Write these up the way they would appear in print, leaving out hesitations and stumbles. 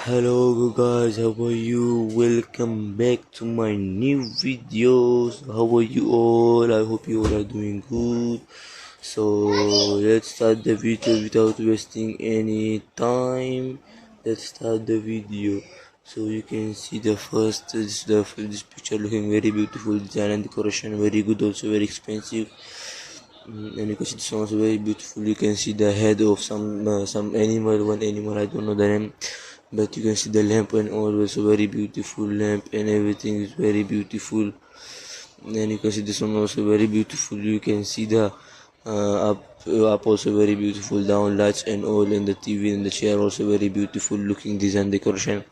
Hello guys, how are you? Welcome back to my new videos. How are you all? I hope you all are doing good. So let's start the video without wasting any time. Let's start the video. So you can see the first this picture looking very beautiful, design and decoration very good, also very expensive. And you can see this one also very beautiful. You can see the head of some animal, one animal, I don't know the name, but you can see the lamp and all, also very beautiful lamp, and everything is very beautiful. And you can see this one also very beautiful. You can see the up also very beautiful, down lights and all, and the TV and the chair also very beautiful looking design decoration.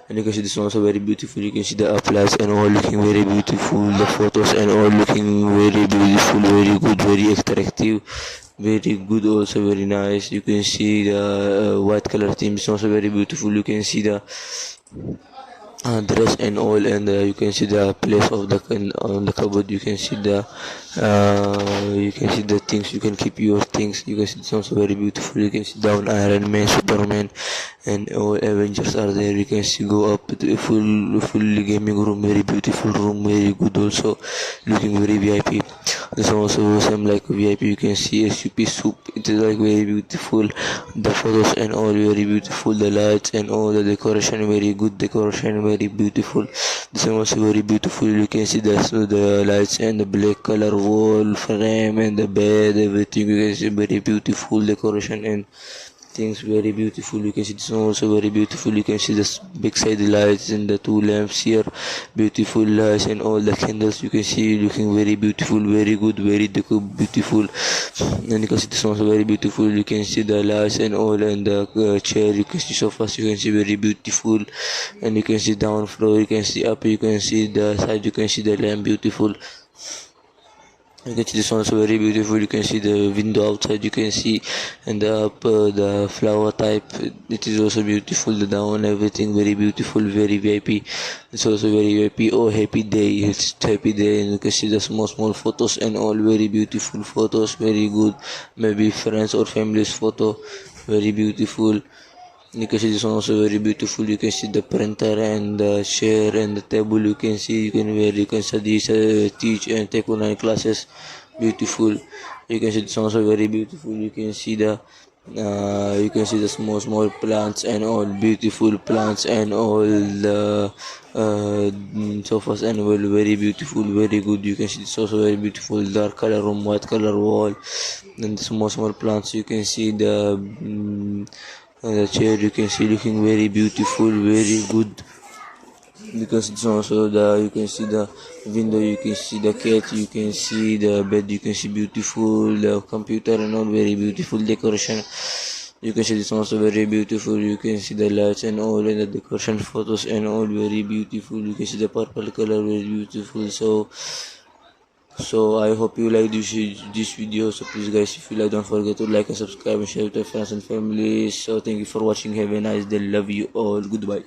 And you can see this one also very beautiful. You can see the up lights and all looking very beautiful, the photos and all looking very beautiful, very good, very attractive, very good, also very nice. You can see the white color theme is also very beautiful. You can see the dress and all, and you can see the place of the on the cupboard. You can see the things, you can keep your things. You can see it's also very beautiful. You can see down Iron Man, Superman, and all Avengers are there. You can see go up to a full gaming room, very beautiful room, very good, also looking very VIP. This one also same like VIP. You can see a soup. It is like very beautiful. The photos and all very beautiful. The lights and all the decoration, very good decoration, very beautiful. This one also very beautiful. You can see the lights and the black color wall frame and the bed, everything. You can see very beautiful decoration and things, very beautiful. You can see this one also very beautiful. You can see this big side lights and the two lamps here, beautiful lights and all the candles. You can see looking very beautiful, very good, very beautiful. And you can see this one also very beautiful. You can see the lights and all, and the chair. You can see sofas. You can see very beautiful. And you can see down floor. You can see up. You can see the side. You can see the lamp, beautiful. You can see this one also very beautiful. You can see the window outside. You can see, and the up the flower type. It is also beautiful. The down, everything very beautiful, very VIP. It's also very VIP. Oh, happy day! It's happy day, and you can see the small photos and all, very beautiful photos, very good. Maybe friends or family's photo, very beautiful. You can see this one also very beautiful. You can see the printer and the chair and the table. You can see, you can study, teach and take online classes. Beautiful. You can see this one also very beautiful. You can see the small plants and all, beautiful plants and all the sofas and all very beautiful, very good. You can see it's also very beautiful, dark color room, white color wall, and the small plants. You can see the chair. You can see looking very beautiful, very good, because it's also you can see the window, you can see the cat, you can see the bed, you can see beautiful, the computer and all, very beautiful decoration. You can see this also very beautiful. You can see the lights and all, and the decoration photos and all, very beautiful. You can see the purple color, very beautiful. So I hope you like this video. So please guys, if you like, don't forget to like and subscribe and share with your friends and family. So thank you for watching. Have a nice day. Love you all. Goodbye.